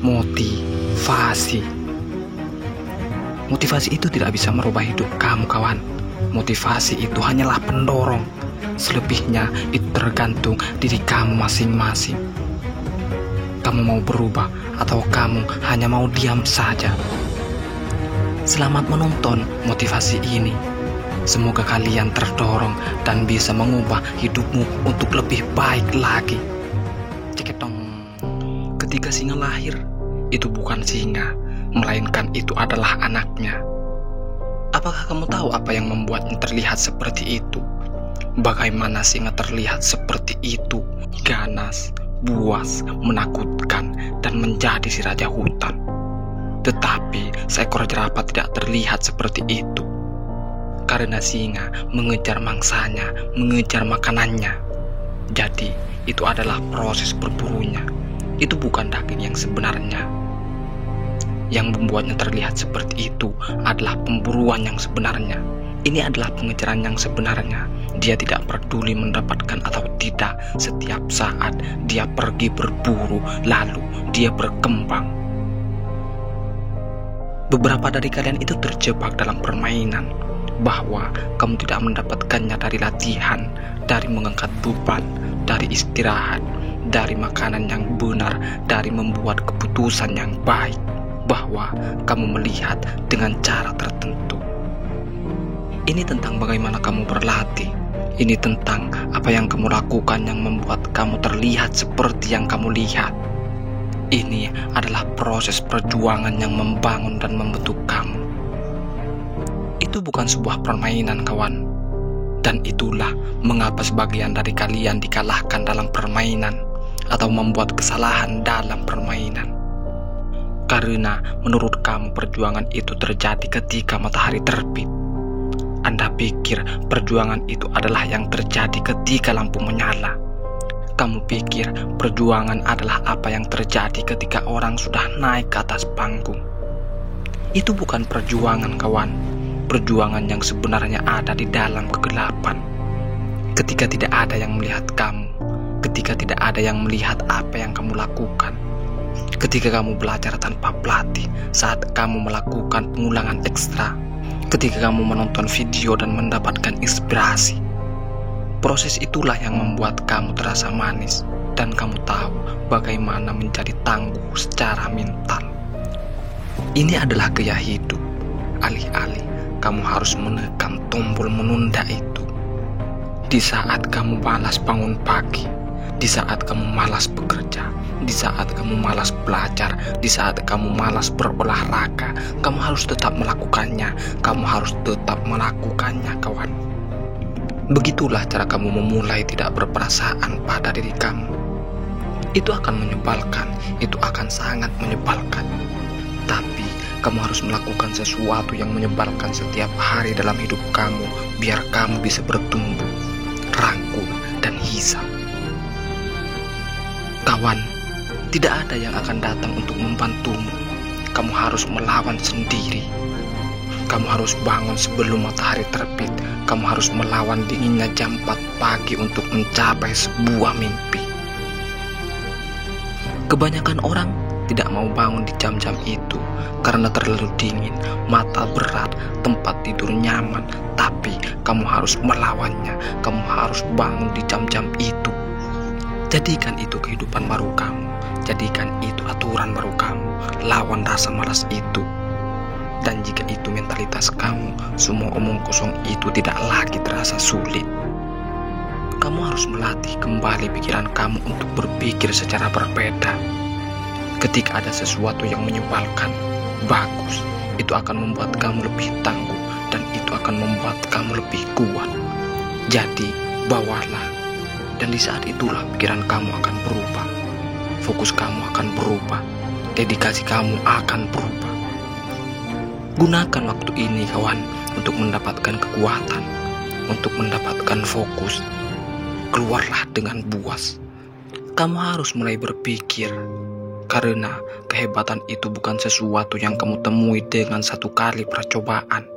motivasi. Motivasi itu tidak bisa merubah hidup kamu, kawan. Motivasi itu hanyalah pendorong. Selebihnya itu tergantung diri kamu masing-masing. Kamu mau berubah atau kamu hanya mau diam saja? Selamat menonton motivasi ini. Semoga kalian terdorong dan bisa mengubah hidupmu untuk lebih baik lagi. Ceketong. Ketika singa lahir, itu bukan singa, melainkan itu adalah anaknya. Apakah kamu tahu apa yang membuatnya terlihat seperti itu? Bagaimana singa terlihat seperti itu? Ganas, buas, menakutkan, dan menjadi si raja hutan. Tetapi seekor jerapah tidak terlihat seperti itu. Karena singa mengejar mangsanya, mengejar makanannya. Jadi, itu adalah proses berburunya. Itu bukan daging yang sebenarnya. Yang membuatnya terlihat seperti itu adalah pemburuan yang sebenarnya. Ini adalah pengejaran yang sebenarnya. Dia tidak peduli mendapatkan atau tidak. Setiap saat dia pergi berburu, lalu dia berkembang. Beberapa dari kalian itu terjebak dalam permainan, bahwa kamu tidak mendapatkannya dari latihan, dari mengangkat beban, dari istirahat, dari makanan yang benar, dari membuat keputusan yang baik, bahwa kamu melihat dengan cara tertentu. Ini tentang bagaimana kamu berlatih. Ini tentang apa yang kamu lakukan yang membuat kamu terlihat seperti yang kamu lihat. Ini adalah proses perjuangan yang membangun dan membentuk kamu. Itu bukan sebuah permainan, kawan. Dan itulah mengapa sebagian dari kalian dikalahkan dalam permainan atau membuat kesalahan dalam permainan. Karena menurut kamu perjuangan itu terjadi ketika matahari terbit. Anda pikir perjuangan itu adalah yang terjadi ketika lampu menyala. Kamu pikir perjuangan adalah apa yang terjadi ketika orang sudah naik ke atas panggung. Itu bukan perjuangan, kawan. Perjuangan yang sebenarnya ada di dalam kegelapan. Ketika tidak ada yang melihat kamu, ketika tidak ada yang melihat apa yang kamu lakukan, ketika kamu belajar tanpa pelatih, saat kamu melakukan pengulangan ekstra, ketika kamu menonton video dan mendapatkan inspirasi. Proses itulah yang membuat kamu terasa manis dan kamu tahu bagaimana menjadi tangguh secara mental. Ini adalah gaya hidup. Alih-alih kamu harus menekan tombol menunda itu. Di saat kamu malas bangun pagi, di saat kamu malas bekerja, di saat kamu malas belajar, di saat kamu malas berolahraga, kamu harus tetap melakukannya. Kamu harus tetap melakukannya, kawan. Begitulah cara kamu memulai tidak berperasaan pada diri kamu. Itu akan menyebalkan, itu akan sangat menyebalkan. Tapi kamu harus melakukan sesuatu yang menyebalkan setiap hari dalam hidup kamu, biar kamu bisa bertumbuh, rangkul, dan hisap. Kawan, tidak ada yang akan datang untuk membantumu. Kamu harus melawan sendiri. Kamu harus bangun sebelum matahari terbit. Kamu harus melawan dinginnya jam 4 pagi untuk mencapai sebuah mimpi. Kebanyakan orang tidak mau bangun di jam-jam itu karena terlalu dingin, mata berat, tempat tidur nyaman. Tapi kamu harus melawannya. Kamu harus bangun di jam-jam itu. Jadikan itu kehidupan baru kamu. Jadikan itu aturan baru kamu. Lawan rasa malas itu. Dan jika itu mentalitas kamu, semua omong kosong itu tidak lagi terasa sulit. Kamu harus melatih kembali pikiran kamu untuk berpikir secara berbeda. Ketika ada sesuatu yang menyebalkan, bagus, itu akan membuat kamu lebih tangguh dan itu akan membuat kamu lebih kuat. Jadi, bawalah. Dan di saat itulah pikiran kamu akan berubah. Fokus kamu akan berubah. Dedikasi kamu akan berubah. Gunakan waktu ini, kawan, untuk mendapatkan kekuatan, untuk mendapatkan fokus. Keluarlah dengan buas. Kamu harus mulai berpikir, karena kehebatan itu bukan sesuatu yang kamu temui dengan satu kali percobaan.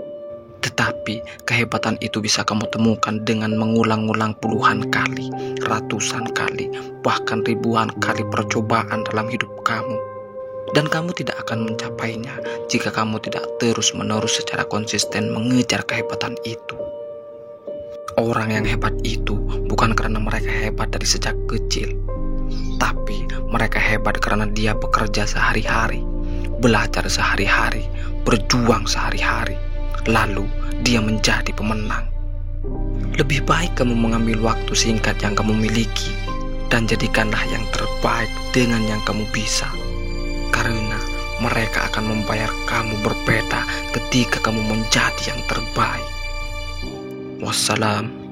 Tetapi kehebatan itu bisa kamu temukan dengan mengulang-ulang puluhan kali, ratusan kali, bahkan ribuan kali percobaan dalam hidup kamu. Dan kamu tidak akan mencapainya jika kamu tidak terus-menerus secara konsisten mengejar kehebatan itu. Orang yang hebat itu bukan karena mereka hebat dari sejak kecil, tapi mereka hebat karena dia bekerja sehari-hari, belajar sehari-hari, berjuang sehari-hari, lalu dia menjadi pemenang. Lebih baik kamu mengambil waktu singkat yang kamu miliki dan jadikanlah yang terbaik dengan yang kamu bisa. Karena mereka akan membayar kamu berbeda ketika kamu menjadi yang terbaik. Wassalam.